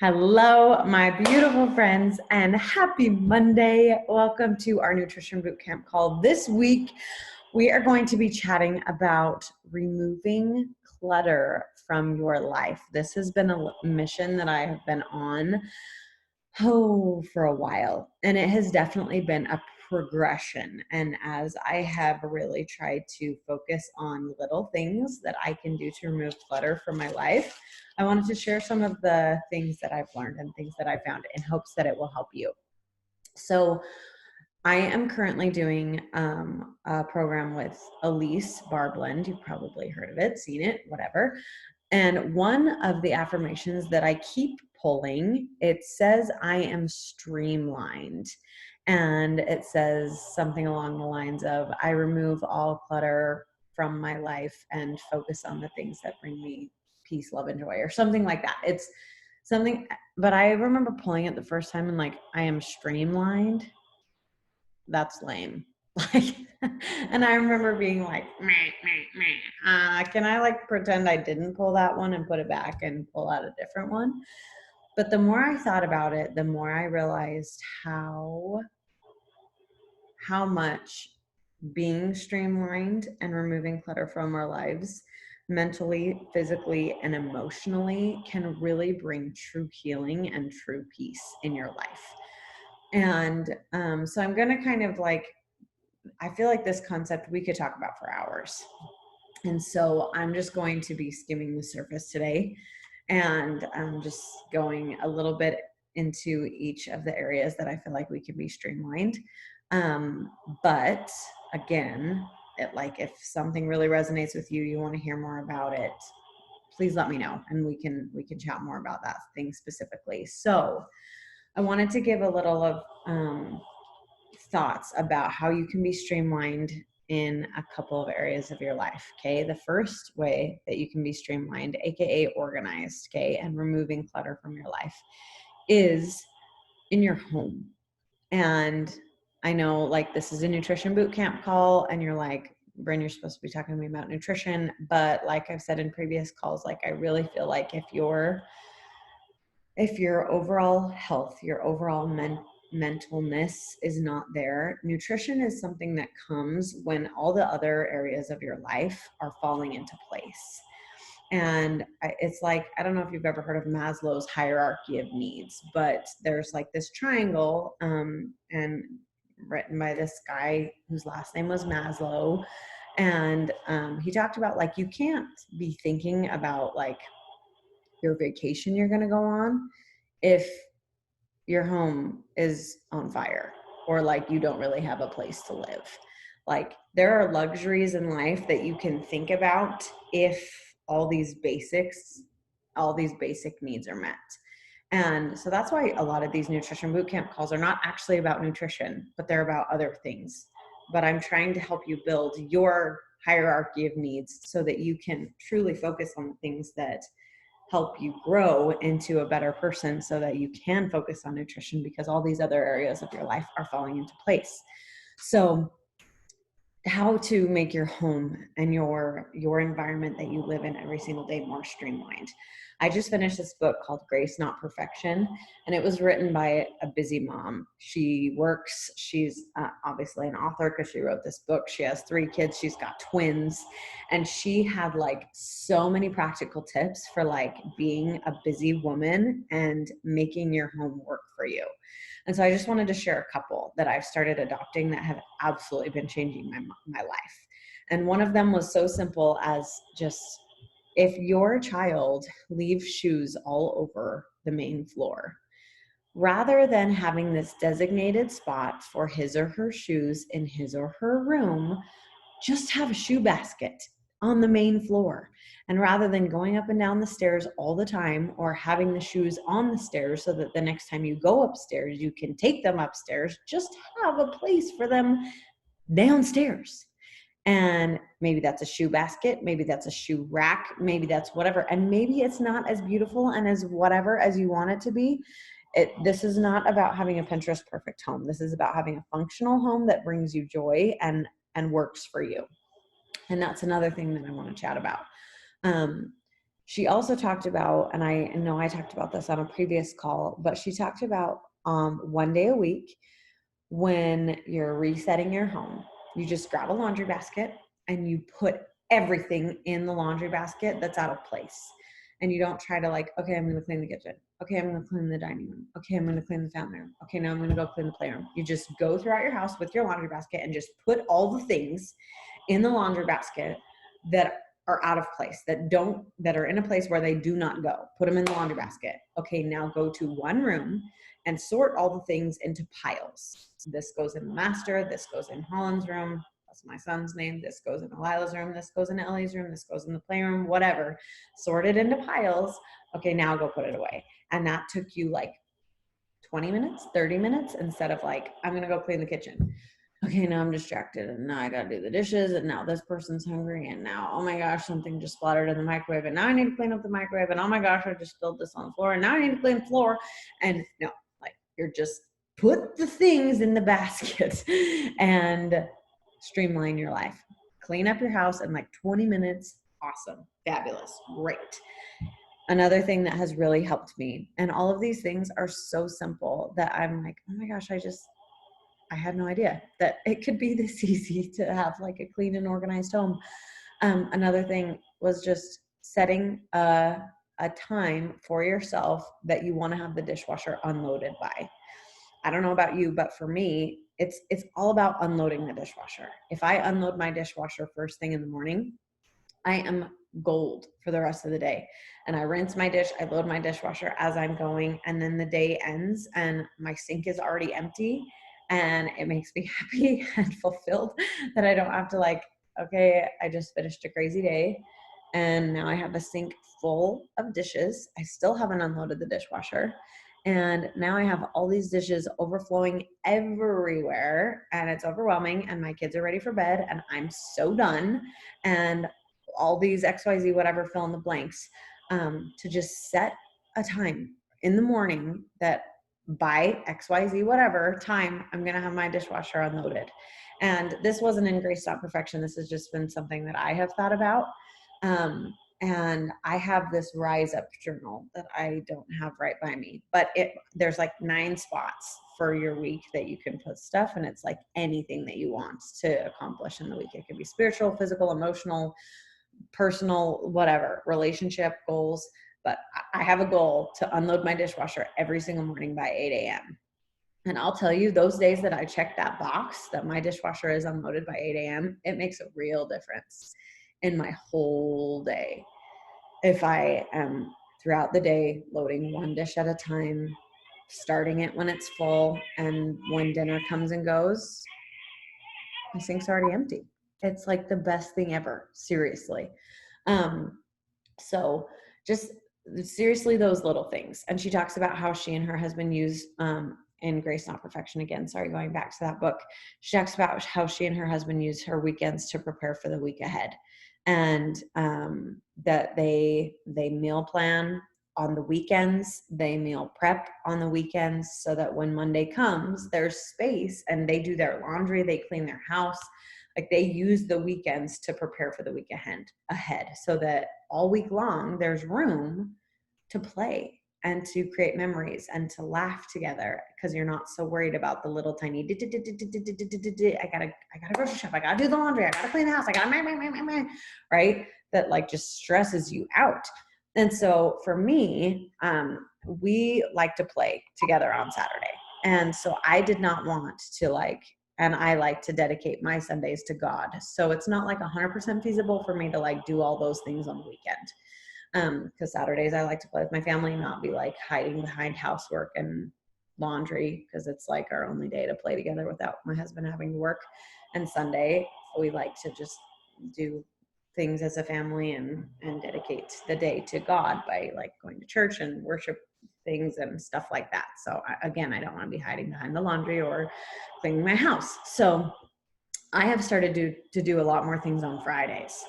Hello, my beautiful friends, and happy Monday. Welcome to our Nutrition Bootcamp Call. This week, we are going to be chatting about removing clutter from your life. This has been a mission that I have been on for a while, and it has definitely been a progression. And as I have really tried to focus on little things that I can do to remove clutter from my life, I wanted to share some of the things that I've learned and things that I found in hopes that it will help you. So I am currently doing a program with Elise Barblend. You've probably heard of it, seen it, whatever. And one of the affirmations that I keep pulling, it says, I am streamlined. And it says something along the lines of, I remove all clutter from my life and focus on the things that bring me peace, love, and joy, or something like that. It's something, but I remember pulling it the first time and like, I am streamlined. That's lame. Like, and I remember being like, meh, meh, meh. Can I like pretend I didn't pull that one and put it back and pull out a different one? But the more I thought about it, the more I realized how much being streamlined and removing clutter from our lives mentally, physically, and emotionally can really bring true healing and true peace in your life. And so I'm going to kind of like, I feel like this concept we could talk about for hours. And so I'm just going to be skimming the surface today, and I'm just going a little bit into each of the areas that I feel like we can be streamlined. But again, if something really resonates with you, you want to hear more about it, please let me know, and we can chat more about that thing specifically. So I wanted to give a little of thoughts about how you can be streamlined in a couple of areas of your life. Okay. The first way that you can be streamlined, AKA organized, okay, and removing clutter from your life is in your home. And I know like this is a nutrition boot camp call and you're like, Bryn, you're supposed to be talking to me about nutrition. But like I've said in previous calls, like I really feel like if your overall health, your overall mentalness is not there, nutrition is something that comes when all the other areas of your life are falling into place. And it's like, I don't know if you've ever heard of Maslow's hierarchy of needs, but there's like this triangle, and written by this guy whose last name was Maslow. And he talked about like, you can't be thinking about like your vacation you're going to go on if your home is on fire or like you don't really have a place to live. Like there are luxuries in life that you can think about if all these basic needs are met. And so that's why a lot of these nutrition bootcamp calls are not actually about nutrition, but they're about other things. But I'm trying to help you build your hierarchy of needs so that you can truly focus on the things that help you grow into a better person so that you can focus on nutrition, because all these other areas of your life are falling into place. So how to make your home and your environment that you live in every single day more streamlined. I just finished this book called Grace Not Perfection, and it was written by a busy mom. She's obviously an author because she wrote this book. She has 3 kids, she's got twins, and she had like so many practical tips for like being a busy woman and making your home work for you. And so I just wanted to share a couple that I've started adopting that have absolutely been changing my life. And one of them was so simple as just, if your child leaves shoes all over the main floor, rather than having this designated spot for his or her shoes in his or her room, just have a shoe basket on the main floor. And rather than going up and down the stairs all the time or having the shoes on the stairs so that the next time you go upstairs, you can take them upstairs, just have a place for them downstairs. And maybe that's a shoe basket, maybe that's a shoe rack, maybe that's whatever. And maybe it's not as beautiful and as whatever as you want it to be. This is not about having a Pinterest perfect home. This is about having a functional home that brings you joy and works for you. And that's another thing that I want to chat about. She also talked about, and I know I talked about this on a previous call, but she talked about 1 day a week when you're resetting your home, you just grab a laundry basket and you put everything in the laundry basket that's out of place. And you don't try to like, okay, I'm going to clean the kitchen. Okay, I'm going to clean the dining room. Okay, I'm going to clean the family room. Okay, now I'm going to go clean the playroom. You just go throughout your house with your laundry basket and just put all the things in the laundry basket that are out of place, that are in a place where they do not go. Put them in the laundry basket. Okay, now go to one room and sort all the things into piles. This goes in the master, this goes in Holland's room, that's my son's name, this goes in Lila's room, this goes in Ellie's room, this goes in the playroom, whatever. Sort it into piles. Okay, now go put it away. And that took you like 20 minutes, 30 minutes, instead of like, I'm gonna go clean the kitchen. Okay, now I'm distracted and now I gotta do the dishes and now this person's hungry and now, oh my gosh, something just splattered in the microwave and now I need to clean up the microwave and oh my gosh, I just spilled this on the floor and now I need to clean the floor. And no, like you're just put the things in the basket and streamline your life. Clean up your house in like 20 minutes. Awesome, fabulous, great. Another thing that has really helped me, and all of these things are so simple that I'm like, oh my gosh, I had no idea that it could be this easy to have like a clean and organized home. Another thing was just setting a time for yourself that you want to have the dishwasher unloaded by. I don't know about you, but for me, it's all about unloading the dishwasher. If I unload my dishwasher first thing in the morning, I am gold for the rest of the day. And I rinse my dish, I load my dishwasher as I'm going, and then the day ends and my sink is already empty. And it makes me happy and fulfilled that I don't have to like, okay, I just finished a crazy day and now I have a sink full of dishes. I still haven't unloaded the dishwasher. And now I have all these dishes overflowing everywhere and it's overwhelming and my kids are ready for bed and I'm so done. And all these XYZ, whatever, fill in the blanks, to just set a time in the morning that by XYZ, whatever time, I'm going to have my dishwasher unloaded. And this wasn't in Grace Not Perfection. This has just been something that I have thought about. And I have this Rise Up journal that I don't have right by me, but there's like 9 spots for your week that you can put stuff, and it's like anything that you want to accomplish in the week. It could be spiritual, physical, emotional, personal, whatever, relationship goals. But I have a goal to unload my dishwasher every single morning by 8 a.m. And I'll tell you, those days that I check that box that my dishwasher is unloaded by 8 a.m., it makes a real difference in my whole day. If I am throughout the day loading one dish at a time, starting it when it's full, and when dinner comes and goes, my sink's already empty. It's like the best thing ever, seriously. So just seriously, those little things. And she talks about how she and her husband use, in Grace Not Perfection, again, sorry, going back to that book, she talks about how she and her husband use her weekends to prepare for the week ahead. And that they meal plan on the weekends, they meal prep on the weekends, so that when Monday comes, there's space and they do their laundry, they clean their house. Like they use the weekends to prepare for the week ahead, so that all week long there's room to play and to create memories and to laugh together, because you're not so worried about the little tiny I gotta grocery shop, I gotta do the laundry, I gotta clean the house, I gotta right, that like just stresses you out. And so for me, we like to play together on Saturday, and so I did not want to like, and I like to dedicate my Sundays to God, so it's not like 100% feasible for me to like do all those things on the weekend. Because Saturdays I like to play with my family, not be like hiding behind housework and laundry, because it's like our only day to play together without my husband having to work. And Sunday we like to just do things as a family and dedicate the day to God by like going to church and worship things and stuff like that. So again, I don't want to be hiding behind the laundry or cleaning my house. So I have started to do a lot more things on Fridays.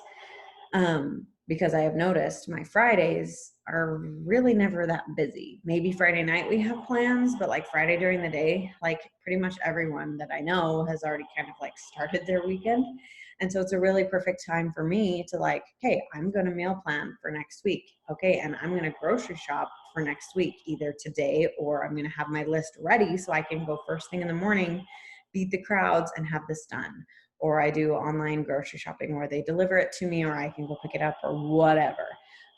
Because I have noticed my Fridays are really never that busy. Maybe Friday night we have plans, but like Friday during the day, like pretty much everyone that I know has already kind of like started their weekend. And so it's a really perfect time for me to like, hey, I'm going to meal plan for next week. Okay. And I'm going to grocery shop for next week, either today or I'm going to have my list ready so I can go first thing in the morning, beat the crowds and have this done. Or I do online grocery shopping where they deliver it to me or I can go pick it up or whatever.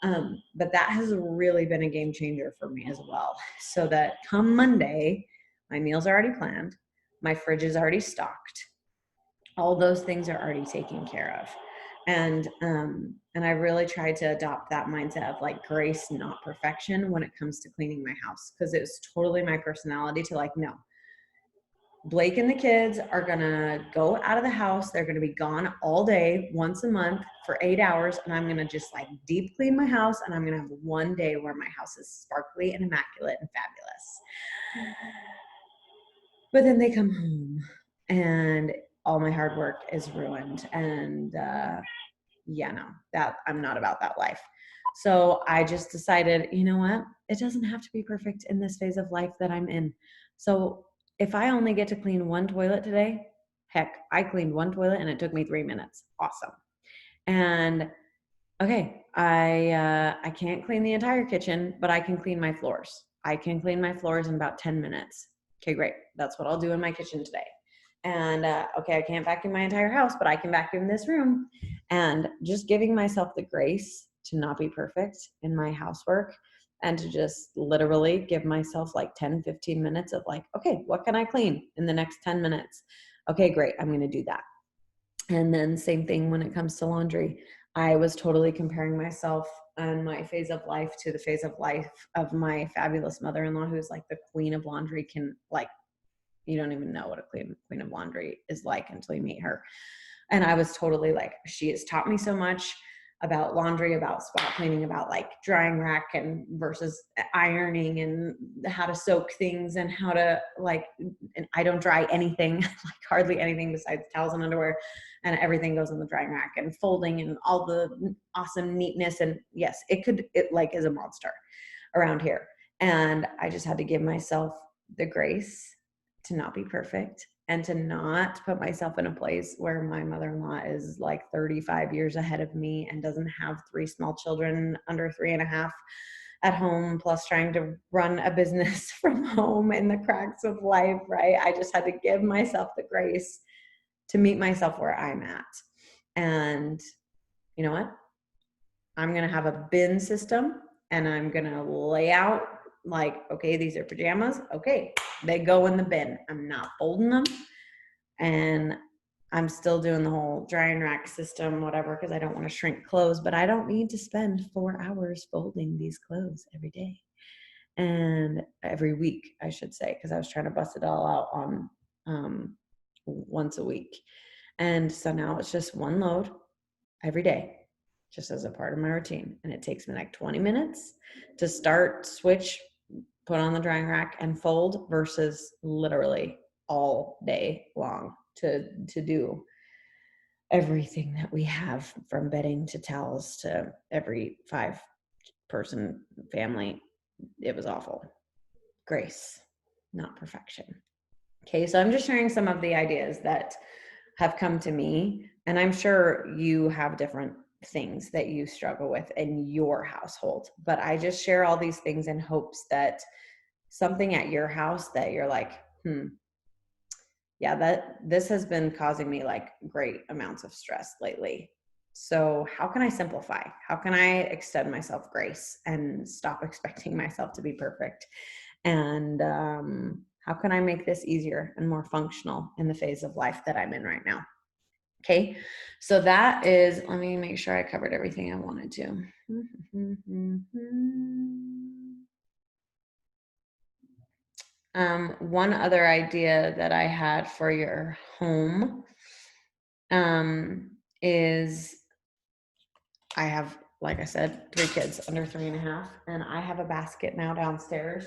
But that has really been a game changer for me as well. So that come Monday, my meals are already planned. My fridge is already stocked. All those things are already taken care of. And I really tried to adopt that mindset of like grace, not perfection when it comes to cleaning my house. Cause it was totally my personality to like, no, Blake and the kids are gonna go out of the house. They're gonna be gone all day, once a month for 8 hours. And I'm gonna just like deep clean my house. And I'm gonna have one day where my house is sparkly and immaculate and fabulous. But then they come home and all my hard work is ruined. And yeah, no, that I'm not about that life. So I just decided, you know what? It doesn't have to be perfect in this phase of life that I'm in. So if I only get to clean one toilet today, heck, I cleaned one toilet and it took me 3 minutes. Awesome. And okay, I can't clean the entire kitchen, but I can clean my floors. I can clean my floors in about 10 minutes. Okay, great. That's what I'll do in my kitchen today. And okay, I can't vacuum my entire house, but I can vacuum this room. And just giving myself the grace to not be perfect in my housework and to just literally give myself like 10, 15 minutes of like, okay, what can I clean in the next 10 minutes? Okay, great. I'm going to do that. And then same thing when it comes to laundry. I was totally comparing myself and my phase of life to the phase of life of my fabulous mother-in-law, who's like the queen of laundry. Can like, you don't even know what a queen of laundry is like until you meet her. And I was totally like, she has taught me so much about laundry, about spot cleaning, about like drying rack and versus ironing and how to soak things and how to like, and I don't dry anything, like hardly anything besides towels and underwear, and everything goes in the drying rack and folding and all the awesome neatness. And yes, it like is a monster around here. And I just had to give myself the grace to not be perfect and to not put myself in a place where my mother-in-law is like 35 years ahead of me and doesn't have 3 small children under 3.5 at home, plus trying to run a business from home in the cracks of life, right? I just had to give myself the grace to meet myself where I'm at. And you know what? I'm going to have a bin system and I'm going to lay out like, okay, these are pajamas. Okay, they go in the bin. I'm not folding them. And I'm still doing the whole dry and rack system, whatever, because I don't want to shrink clothes, but I don't need to spend 4 hours folding these clothes every day. And every week, I should say, because I was trying to bust it all out on once a week. And so now it's just one load every day, just as a part of my routine. And it takes me like 20 minutes to start, switch, put on the drying rack and fold versus literally all day long to do everything that we have, from bedding to towels to every 5-person family. It was awful. Grace, not perfection. Okay, so I'm just sharing some of the ideas that have come to me, and I'm sure you have different things that you struggle with in your household, but I just share all these things in hopes that something at your house that you're like, yeah, that this has been causing me like great amounts of stress lately. So how can I simplify? How can I extend myself grace and stop expecting myself to be perfect? And how can I make this easier and more functional in the phase of life that I'm in right now? Okay, so that is, let me make sure I covered everything I wanted to. One other idea that I had for your home is I have, like I said, 3 kids under 3.5, and I have a basket now downstairs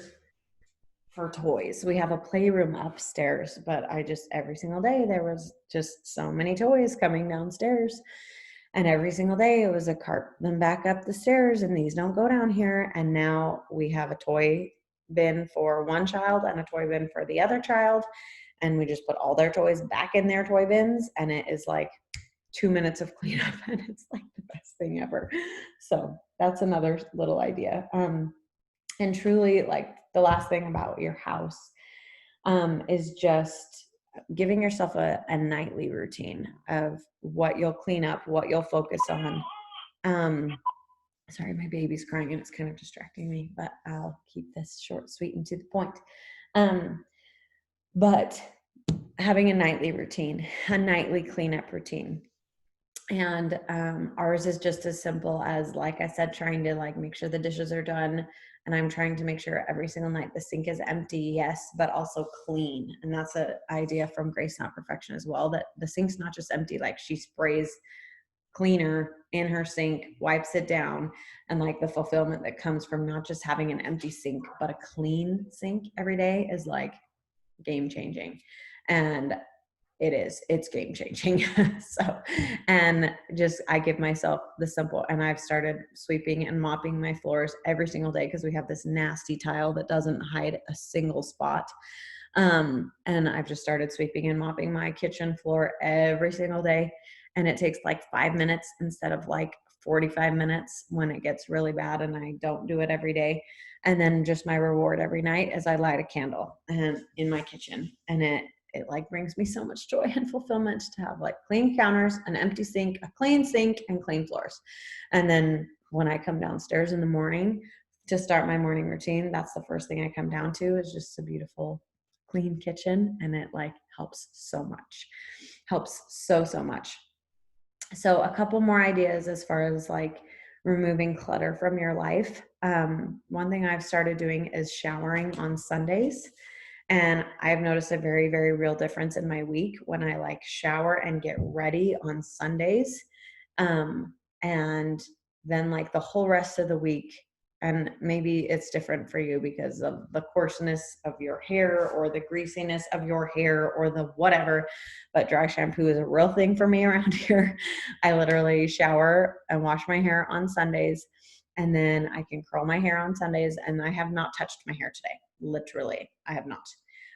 for toys. We have a playroom upstairs, but every single day there was just so many toys coming downstairs. And every single day it was a cart them back up the stairs and these don't go down here. And now we have a toy bin for one child and a toy bin for the other child. And we just put all their toys back in their toy bins. And it is like 2 minutes of cleanup, and it's like the best thing ever. So that's another little idea. And truly, like, the last thing about your house is just giving yourself a nightly routine of what you'll clean up, what you'll focus on. Sorry, my baby's crying and it's kind of distracting me, but I'll keep this short, sweet, and to the point. But having a nightly routine, a nightly cleanup routine. And ours is just as simple as, like I said, trying to like make sure the dishes are done. And I'm trying to make sure every single night the sink is empty, yes, but also clean. And that's an idea from Grace Not Perfection as well, that the sink's not just empty, like she sprays cleaner in her sink, wipes it down, and like the fulfillment that comes from not just having an empty sink, but a clean sink every day is like game changing. And it's game changing. So, and just, I give myself the simple, and I've started sweeping and mopping my floors every single day because we have this nasty tile that doesn't hide a single spot. And I've just started sweeping and mopping my kitchen floor every single day. And it takes like 5 minutes instead of like 45 minutes when it gets really bad and I don't do it every day. And then just my reward every night is I light a candle and in my kitchen, and it like brings me so much joy and fulfillment to have like clean counters, an empty sink, a clean sink, and clean floors. And then when I come downstairs in the morning to start my morning routine, that's the first thing I come down to is just a beautiful clean kitchen. And it like helps so much, helps so much. So a couple more ideas as far as like removing clutter from your life. One thing I've started doing is showering on Sundays. And I've noticed a very, very real difference in my week when I like shower and get ready on Sundays. And then like the whole rest of the week, and maybe it's different for you because of the coarseness of your hair or the greasiness of your hair or the whatever, but dry shampoo is a real thing for me around here. I literally shower and wash my hair on Sundays, and then I can curl my hair on Sundays, and I have not touched my hair today. Literally, I have not.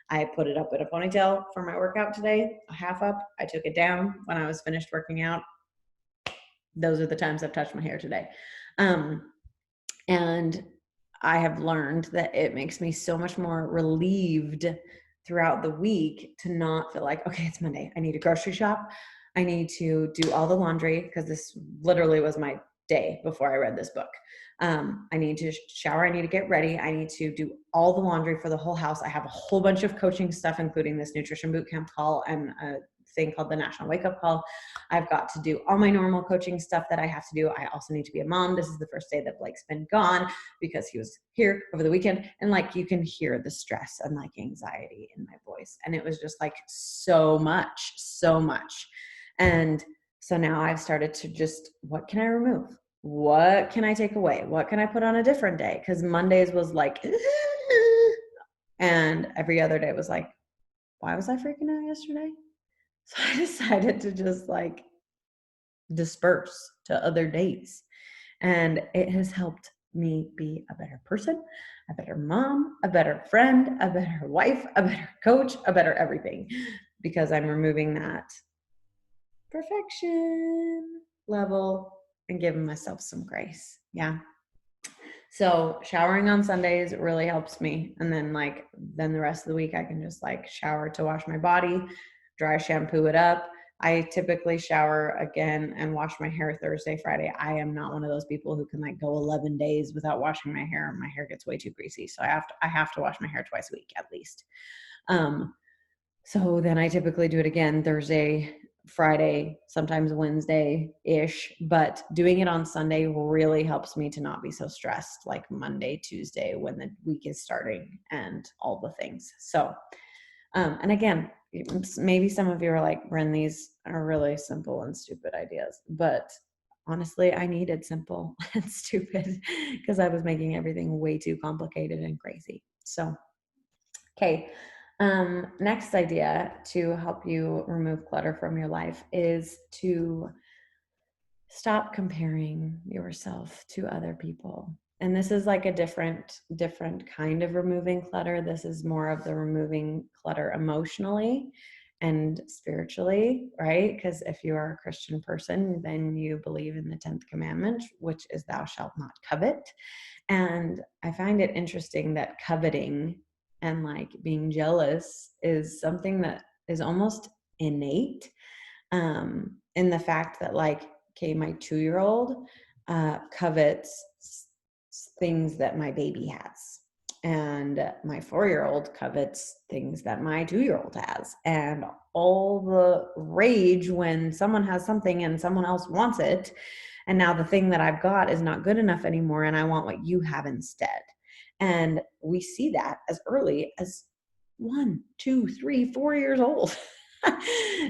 I put it up in a ponytail for my workout today, a half up. I took it down when I was finished working out. Those are the times I've touched my hair today. And I have learned that it makes me so much more relieved throughout the week to not feel like, okay, it's Monday, I need to grocery shop. I need to do all the laundry, because this literally was my day before I read this book. I need to shower. I need to get ready. I need to do all the laundry for the whole house. I have a whole bunch of coaching stuff, including this nutrition bootcamp call and a thing called the National Wake Up Call. I've got to do all my normal coaching stuff that I have to do. I also need to be a mom. This is the first day that Blake's been gone because he was here over the weekend. And like, you can hear the stress and like anxiety in my voice. And it was just like so much. And so now I've started to just, what can I remove? What can I take away? What can I put on a different day? Because Mondays was like, and every other day was like, why was I freaking out yesterday? So I decided to just like disperse to other days. And it has helped me be a better person, a better mom, a better friend, a better wife, a better coach, a better everything, because I'm removing that perfection level and giving myself some grace. Yeah. So showering on Sundays really helps me. And then then the rest of the week I can just like shower to wash my body, dry shampoo it up. I typically shower again and wash my hair Thursday, Friday. I am not one of those people who can like go 11 days without washing my hair. My hair gets way too greasy. So I have to wash my hair twice a week at least. So then I typically do it again Thursday, Friday, sometimes Wednesday-ish, but doing it on Sunday really helps me to not be so stressed like Monday, Tuesday when the week is starting and all the things. So, and again, maybe some of you are like, Bren, these are really simple and stupid ideas, but honestly, I needed simple and stupid because I was making everything way too complicated and crazy. So, okay. Next idea to help you remove clutter from your life is to stop comparing yourself to other people. And this is like a different kind of removing clutter. This is more of the removing clutter emotionally. and spiritually, right? Because if you are a Christian person, then you believe in the 10th commandment, which is thou shalt not covet. And I find it interesting that coveting and like being jealous is something that is almost innate, in the fact that, like, okay, my 2-year-old covets things that my baby has, and my 4-year-old covets things that my 2-year-old has, and all the rage when someone has something and someone else wants it, and now the thing that I've got is not good enough anymore and I want what you have instead. And we see that as early as 1, 2, 3, 4 years old.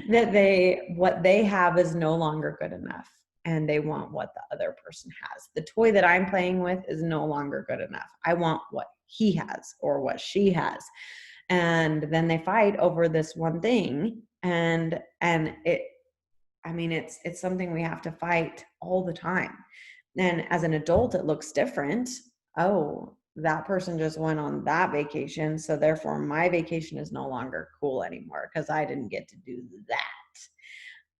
That what they have is no longer good enough and they want what the other person has. The toy that I'm playing with is no longer good enough. I want what he has or what she has. And then they fight over this one thing, and it, I mean, it's something we have to fight all the time. And as an adult, it looks different. Oh, that person just went on that vacation, so therefore my vacation is no longer cool anymore because I didn't get to do that.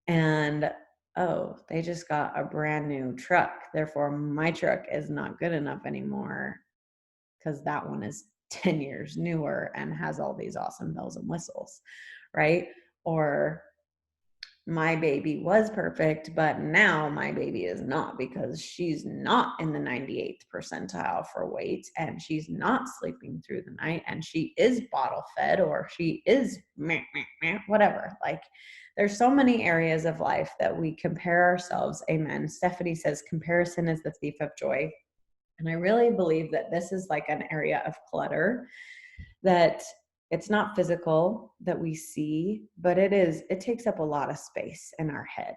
And oh, they just got a brand new truck, therefore my truck is not good enough anymore because that one is 10 years newer and has all these awesome bells and whistles, right? Or my baby was perfect, but now my baby is not because she's not in the 98th percentile for weight, and she's not sleeping through the night, and she is bottle fed, or she is meh, meh, meh, whatever. Like, there's so many areas of life that we compare ourselves. Amen. Stephanie says comparison is the thief of joy. And I really believe that this is like an area of clutter that it's not physical that we see, but it takes up a lot of space in our head.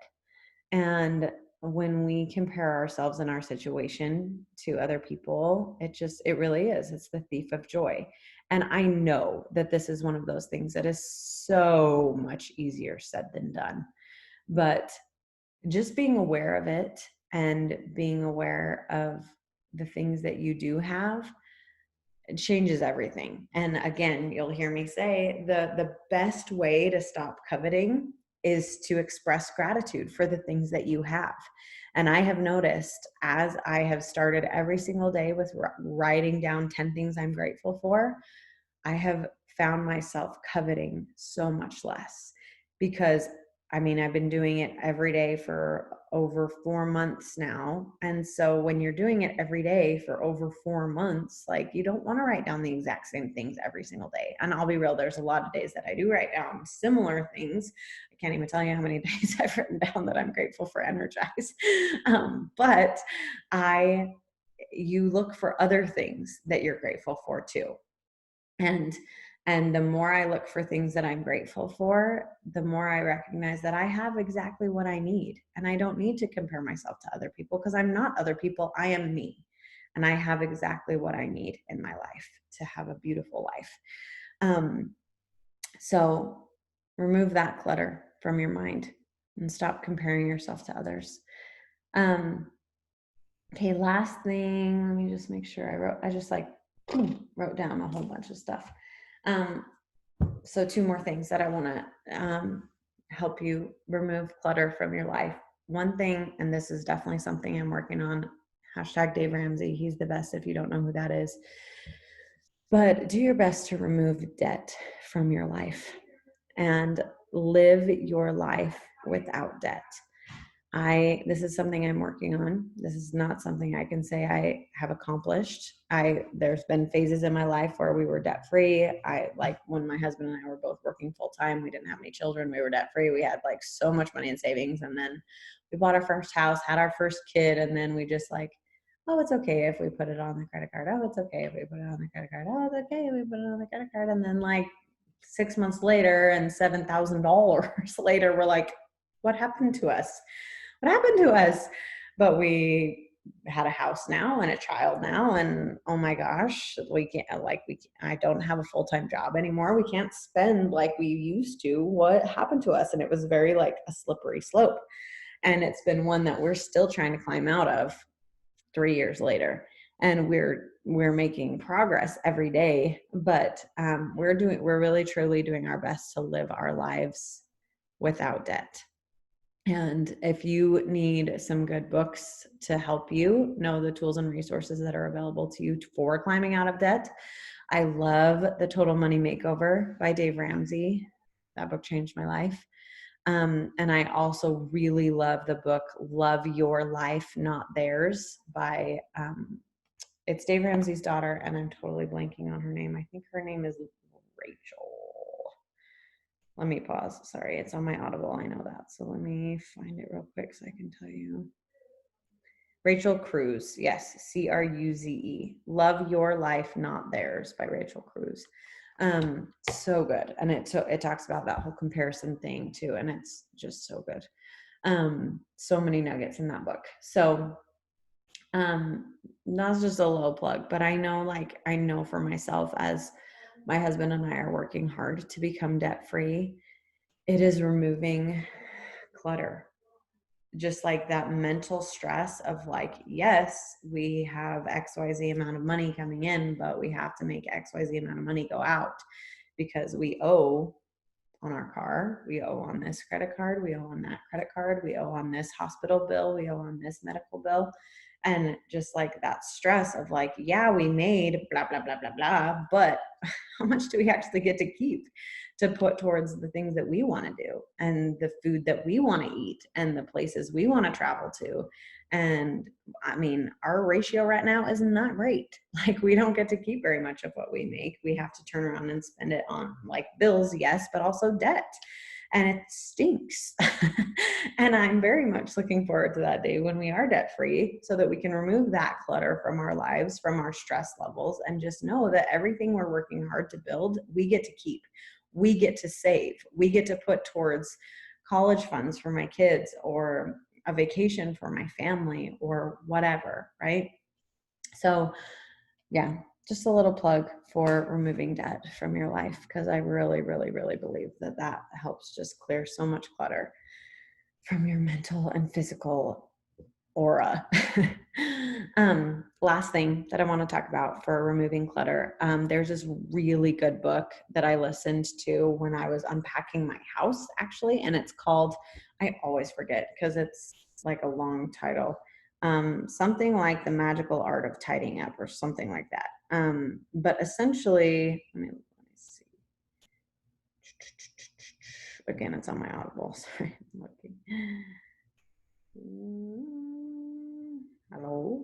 And when we compare ourselves in our situation to other people, it really is. It's the thief of joy. And I know that this is one of those things that is so much easier said than done. But just being aware of it and being aware of the things that you do have, it changes everything. And again, you'll hear me say the best way to stop coveting is to express gratitude for the things that you have. And I have noticed, as I have started every single day with writing down 10 things I'm grateful for, I have found myself coveting so much less, because I mean, I've been doing it every day for over 4 months now. And so when you're doing it every day for over 4 months, like, you don't want to write down the exact same things every single day. And I'll be real, there's a lot of days that I do write down similar things. I can't even tell you how many days I've written down that I'm grateful for Energize. But you look for other things that you're grateful for too. And the more I look for things that I'm grateful for, the more I recognize that I have exactly what I need. And I don't need to compare myself to other people, because I'm not other people. I am me. And I have exactly what I need in my life to have a beautiful life. So remove that clutter from your mind and stop comparing yourself to others. Okay, last thing, let me just make sure I just like wrote down a whole bunch of stuff. So 2 more things that I want to help you remove clutter from your life. One thing, and this is definitely something I'm working on, hashtag Dave Ramsey, he's the best if you don't know who that is. But do your best to remove debt from your life and live your life without debt. This is something I'm working on. This is not something I can say I have accomplished. There's been phases in my life where we were debt free. Like when my husband and I were both working full time, we didn't have any children. We were debt free. We had like so much money in savings. And then we bought our first house, had our first kid. And then we just like, oh, it's okay if we put it on the credit card. Oh, it's okay if we put it on the credit card. Oh, it's okay if we put it on the credit card. And then like 6 months later and $7,000 later, we're like, what happened to us? What happened to us? But we had a house now and a child now, and oh my gosh, I don't have a full-time job anymore. We can't spend like we used to. What happened to us? And it was very like a slippery slope. And it's been one that we're still trying to climb out of 3 years later. and we're making progress every day, but we're really truly doing our best to live our lives without debt. And if you need some good books to help you know the tools and resources that are available to you for climbing out of debt, I love The Total Money Makeover by Dave Ramsey. That book changed my life. And I also really love the book Love Your Life, Not Theirs by, it's Dave Ramsey's daughter, and I'm totally blanking on her name. I think her name is Rachel. Let me pause. Sorry, it's on my Audible. I know that. So let me find it real quick so I can tell you. Rachel Cruz. Yes, Cruze. Love Your Life, Not Theirs by Rachel Cruz. So good. And it talks about that whole comparison thing too. And it's just so good. So many nuggets in that book. So that's just a low plug, but I know for myself, as my husband and I are working hard to become debt free, it is removing clutter. Just like that mental stress of like, yes, we have XYZ amount of money coming in, but we have to make XYZ amount of money go out because we owe on our car, we owe on this credit card, we owe on that credit card, we owe on this hospital bill, we owe on this medical bill. And just like that stress of like, yeah, we made blah, blah, blah, blah, blah, but how much do we actually get to keep to put towards the things that we want to do and the food that we want to eat and the places we want to travel to? And I mean, our ratio right now is not great. Like, we don't get to keep very much of what we make. We have to turn around and spend it on like bills, yes, but also debt. And it stinks. And I'm very much looking forward to that day when we are debt free so that we can remove that clutter from our lives, from our stress levels, and just know that everything we're working hard to build, we get to keep. We get to save. We get to put towards college funds for my kids or a vacation for my family or whatever, right? So yeah, just a little plug for removing debt from your life, because I really, really, really believe that that helps just clear so much clutter from your mental and physical aura. Last thing that I want to talk about for removing clutter. There's this really good book that I listened to when I was unpacking my house, actually, and it's called, I always forget because it's like a long title, something like The Magical Art of Tidying Up or something like that. But essentially, let me see. Again, it's on my Audible. Sorry, I'm looking. Hello?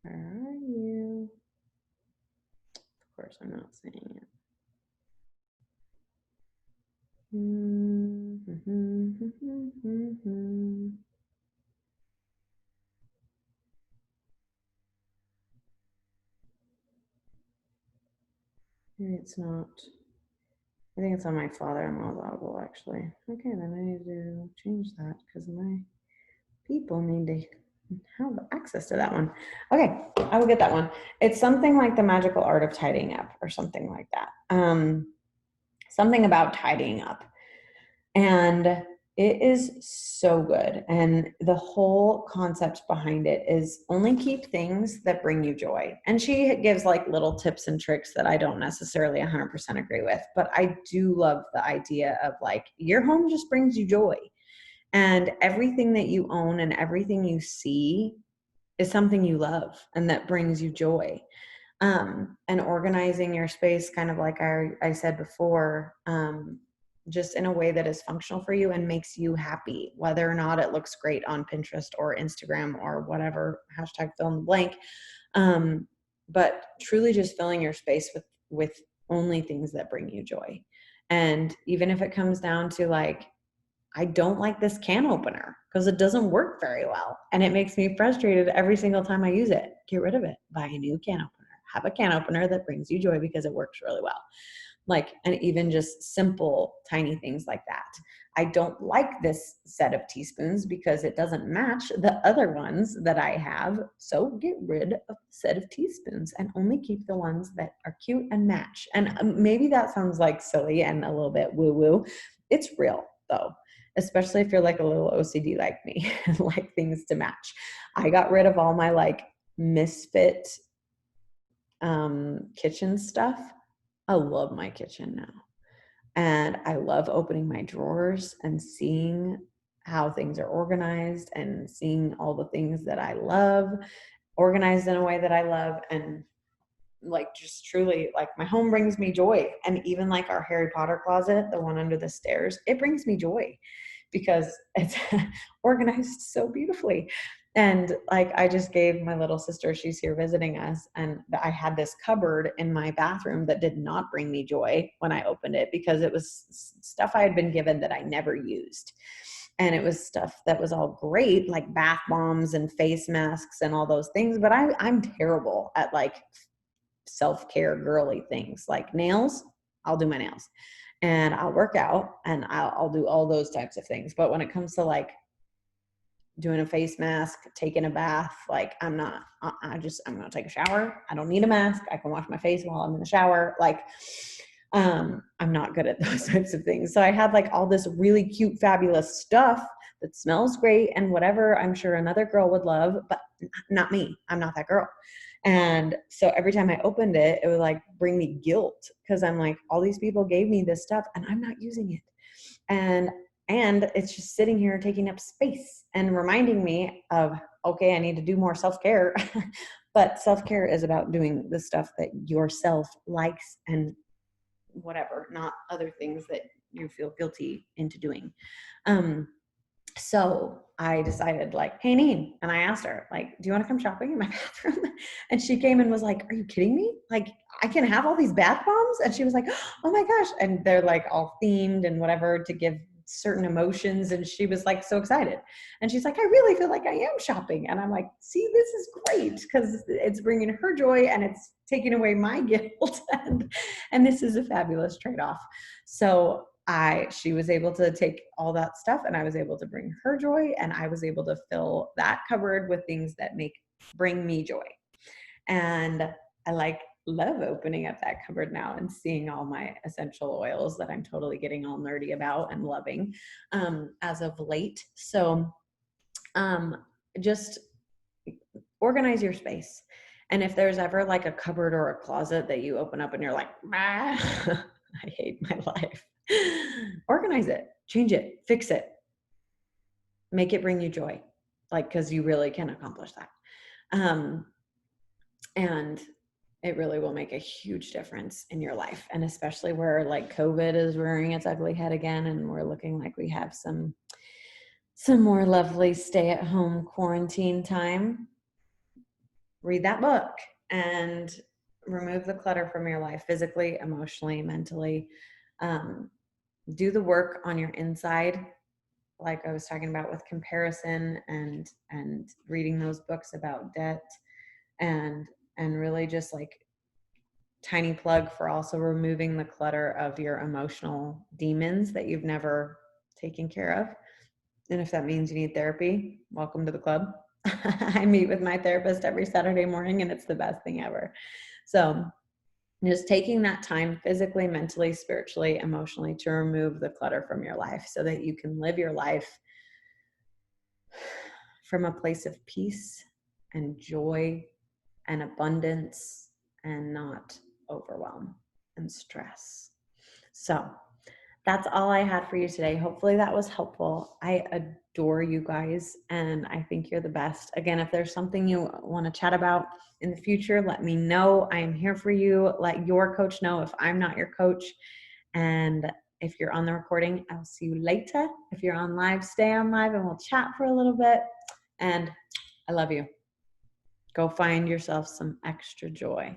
Where are you? Of course, I'm not saying it. Maybe it's not. I think it's on my father-in-law's Audible, actually. Okay, then I need to change that because my people need to have access to that one. Okay, I will get that one. It's something like The Magical Art of Tidying Up or something like that. Something about tidying up. And it is so good. And the whole concept behind it is only keep things that bring you joy. And she gives like little tips and tricks that I don't necessarily 100% agree with, but I do love the idea of like, your home just brings you joy. And everything that you own and everything you see is something you love and that brings you joy. And organizing your space, kind of like I said before, just in a way that is functional for you and makes you happy, whether or not it looks great on Pinterest or Instagram or whatever, hashtag fill in the blank. But truly just filling your space with only things that bring you joy. And even if it comes down to like, I don't like this can opener because it doesn't work very well and it makes me frustrated every single time I use it. Get rid of it. Buy a new can opener. Have a can opener that brings you joy because it works really well. Like, and even just simple, tiny things like that. I don't like this set of teaspoons because it doesn't match the other ones that I have. So get rid of the set of teaspoons and only keep the ones that are cute and match. And maybe that sounds like silly and a little bit woo-woo. It's real though. especially if you're like a little OCD like me and like things to match. I got rid of all my like misfit kitchen stuff. I love my kitchen now. And I love opening my drawers and seeing how things are organized and seeing all the things that I love organized in a way that I love. And like, just truly, like, my home brings me joy. And even like our Harry Potter closet, the one under the stairs, it brings me joy because it's organized so beautifully. And like, I just gave my little sister, she's here visiting us, and I had this cupboard in my bathroom that did not bring me joy when I opened it because it was stuff I had been given that I never used. And it was stuff that was all great, like bath bombs and face masks and all those things. But I'm terrible at like self-care girly things, like nails. I'll do my nails and I'll work out and I'll do all those types of things. But when it comes to like doing a face mask, taking a bath, like I'm going to take a shower. I don't need a mask. I can wash my face while I'm in the shower. Like, I'm not good at those types of things. So I had like all this really cute, fabulous stuff that smells great and whatever I'm sure another girl would love, but not me. I'm not that girl. And so every time I opened it, it would like bring me guilt because I'm like, all these people gave me this stuff and I'm not using it. And it's just sitting here taking up space and reminding me of, okay, I need to do more self-care. But self-care is about doing the stuff that yourself likes and whatever, not other things that you feel guilty into doing. So I decided, like, hey, Neen, and I asked her, like, do you want to come shopping in my bathroom? And she came and was like, are you kidding me? Like, I can have all these bath bombs? And she was like, oh my gosh. And they're like all themed and whatever to give certain emotions. And she was like so excited. And she's like, I really feel like I am shopping. And I'm like, see, this is great because it's bringing her joy and it's taking away my guilt. And this is a fabulous trade-off. So she was able to take all that stuff and I was able to bring her joy, and I was able to fill that cupboard with things that bring me joy. And I love opening up that cupboard now and seeing all my essential oils that I'm totally getting all nerdy about and loving as of late. So just organize your space. And if there's ever like a cupboard or a closet that you open up and you're like, I hate my life, organize it, change it, fix it, make it bring you joy, like, because you really can accomplish that. And it really will make a huge difference in your life. And especially where like COVID is rearing its ugly head again, and we're looking like we have some more lovely stay-at-home quarantine time. Read that book and remove the clutter from your life, physically, emotionally, mentally. Do the work on your inside, like I was talking about with comparison and reading those books about debt, and really just like tiny plug for also removing the clutter of your emotional demons that you've never taken care of. And if that means you need therapy, welcome to the club. I meet with my therapist every Saturday morning and it's the best thing ever. So just taking that time physically, mentally, spiritually, emotionally to remove the clutter from your life so that you can live your life from a place of peace and joy and abundance and not overwhelm and stress. So that's all I had for you today. Hopefully that was helpful. I adore you guys and I think you're the best. Again, if there's something you want to chat about in the future, let me know. I am here for you. Let your coach know if I'm not your coach. And if you're on the recording, I'll see you later. If you're on live, stay on live and we'll chat for a little bit. And I love you. Go find yourself some extra joy.